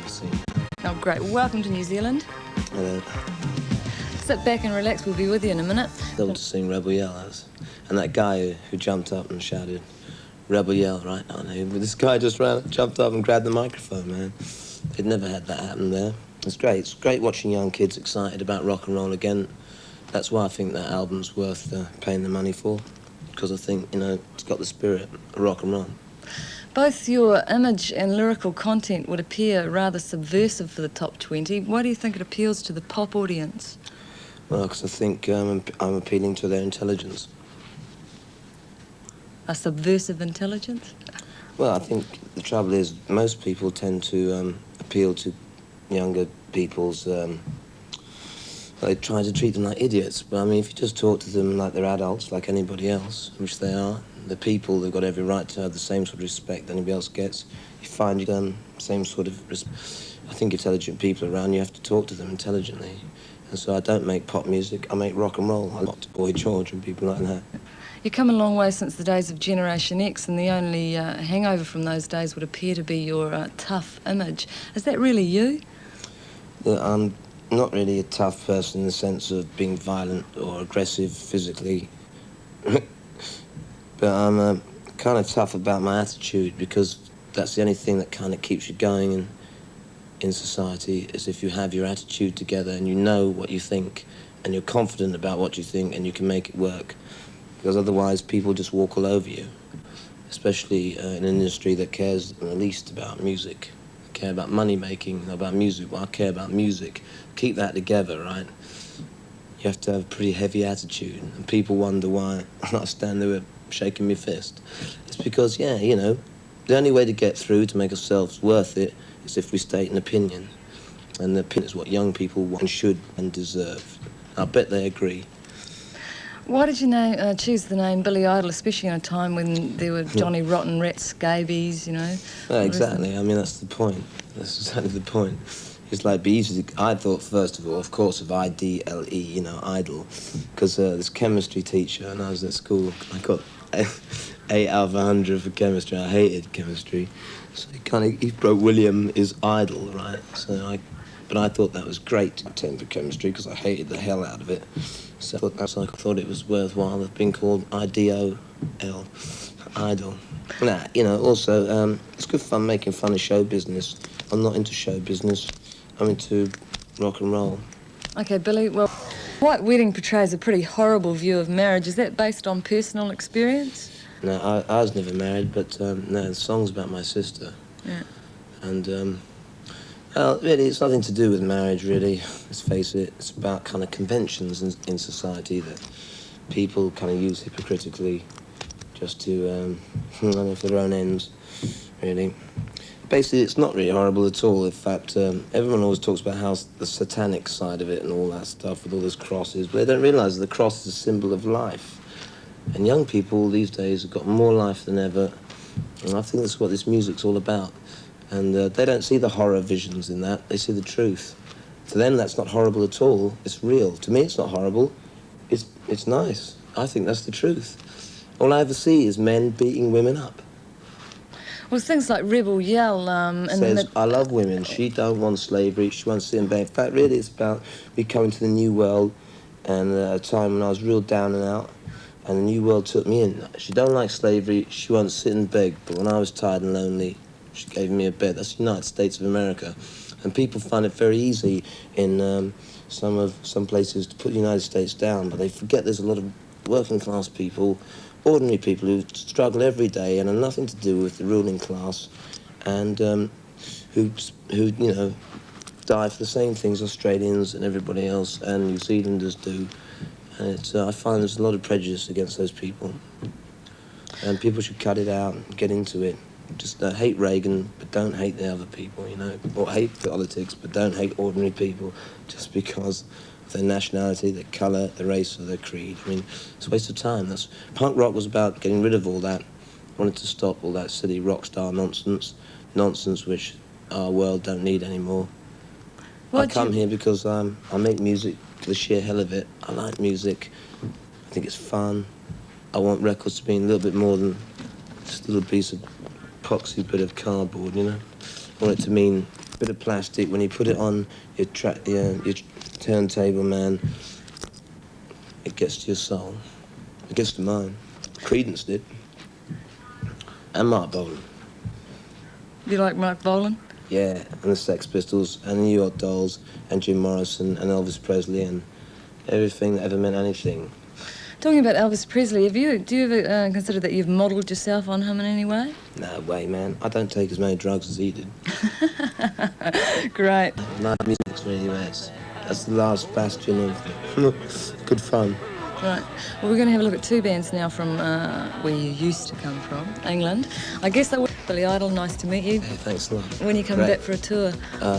ever seen. Oh, great. Well, welcome to New Zealand. Hello. Sit back and relax. We'll be with you in a minute. Still to sing Rebel Yell. And that guy who jumped up and shouted, Rebel Yell, right? I know. But this guy just jumped up and grabbed the microphone, man. They'd never had that happen there. It's great. It's great watching young kids excited about rock and roll again. That's why I think that album's worth paying the money for. Because I think, you know, it's got the spirit of rock and roll. Both your image and lyrical content would appear rather subversive for the top 20. Why do you think it appeals to the pop audience? Well, because I think I'm appealing to their intelligence. A subversive intelligence? Well, I think the trouble is most people tend to appeal to younger people's... they try to treat them like idiots. But, I mean, if you just talk to them like they're adults, like anybody else, which they are, the people, they've got every right to have the same sort of respect that anybody else gets. You find same sort of respect. I think intelligent people around, you have to talk to them intelligently. And so I don't make pop music, I make rock and roll. I like Boy George and people like that. You've come a long way since the days of Generation X, and the only hangover from those days would appear to be your tough image. Is that really you? Yeah, I'm not really a tough person in the sense of being violent or aggressive physically. But I'm kind of tough about my attitude, because that's the only thing that kind of keeps you going in society, is if you have your attitude together and you know what you think and you're confident about what you think and you can make it work. Because otherwise people just walk all over you, especially in an industry that cares the least about music. Care about money making, about music. Well, I care about music. Keep that together, right? You have to have a pretty heavy attitude, and people wonder why I stand there shaking my fist. It's because, yeah, you know, the only way to get through, to make ourselves worth it, is if we state an opinion. And the opinion is what young people want and should and deserve. I bet they agree. Why did you choose the name Billy Idol, especially in a time when there were Johnny Rotten, Rat Scabies, you know? Yeah, exactly. I mean, that's the point. That's exactly the point. It's like, be easy to... I thought, first of all, of course, of I-D-L-E, you know, idol, because this chemistry teacher, and I was at school, I got 8 out of 100 for chemistry. I hated chemistry. So he broke William is idol, right? But I thought that was great to attend for chemistry, because I hated the hell out of it. So I thought it was worthwhile of being called I-D-O-L, idol. Nah, you know, also, it's good fun making fun of show business. I'm not into show business. I'm into rock and roll. OK, Billy, well, White Wedding portrays a pretty horrible view of marriage. Is that based on personal experience? No, I was never married, but no, the song's about my sister. Yeah. And, well, really, it's nothing to do with marriage, really. Let's face it. It's about kind of conventions in society that people kind of use hypocritically just to, I don't know, for their own ends, really. Basically, it's not really horrible at all. In fact, everyone always talks about how the satanic side of it and all that stuff with all those crosses, but they don't realise the cross is a symbol of life. And young people these days have got more life than ever, and I think that's what this music's all about. And they don't see the horror visions in that, they see the truth. To them, that's not horrible at all, it's real. To me, it's not horrible, it's nice. I think that's the truth. All I ever see is men beating women up. Well, things like Rebel Yell... says, I love women, she don't want slavery, she wants to sit in bed. In fact, really, it's about me coming to the new world, and a time when I was real down and out, and the new world took me in. She don't like slavery, she wants to sit and beg, but when I was tired and lonely, she gave me a bed. That's the United States of America. And people find it very easy in some places to put the United States down, but they forget there's a lot of working class people, ordinary people who struggle every day and have nothing to do with the ruling class, and who you know, die for the same things Australians and everybody else and New Zealanders do. And I find there's a lot of prejudice against those people. And people should cut it out and get into it. Just hate Reagan, but don't hate the other people, you know. Or hate politics, but don't hate ordinary people just because of their nationality, their colour, their race, or their creed. I mean, it's a waste of time. Punk rock was about getting rid of all that. I wanted to stop all that silly rock star nonsense which our world don't need anymore. I come here because I make music for the sheer hell of it. I like music. I think it's fun. I want records to be a little bit more than just a little piece of epoxy bit of cardboard, you know. I want it to mean bit of plastic. When you put it on your turntable, man, it gets to your soul. It gets to mine. Creedence did. And Mark Bolan. You like Mark Bolan? Yeah, and the Sex Pistols, and the New York Dolls, and Jim Morrison, and Elvis Presley, and everything that ever meant anything. Talking about Elvis Presley, do you ever consider that you've modelled yourself on him in any way? No way, man. I don't take as many drugs as he did. Great. No, music's really US. That's the last bastion of good fun. Right. Well, we're going to have a look at two bands now from where you used to come from, England. I guess they were Billy Idol. Nice to meet you. Hey, thanks a lot. When are you coming back for a tour?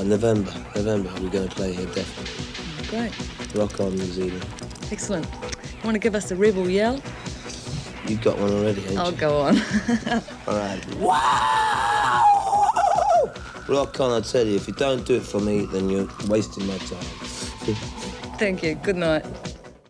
November, we're going to play here, definitely. Great. Rock on, New Zealand. Excellent. You want to give us a rebel yell? You've got one already, haven't I'll you? go on. All right. Wow! Rock on, I tell you. If you don't do it for me, then you're wasting my time. Thank you. Good night.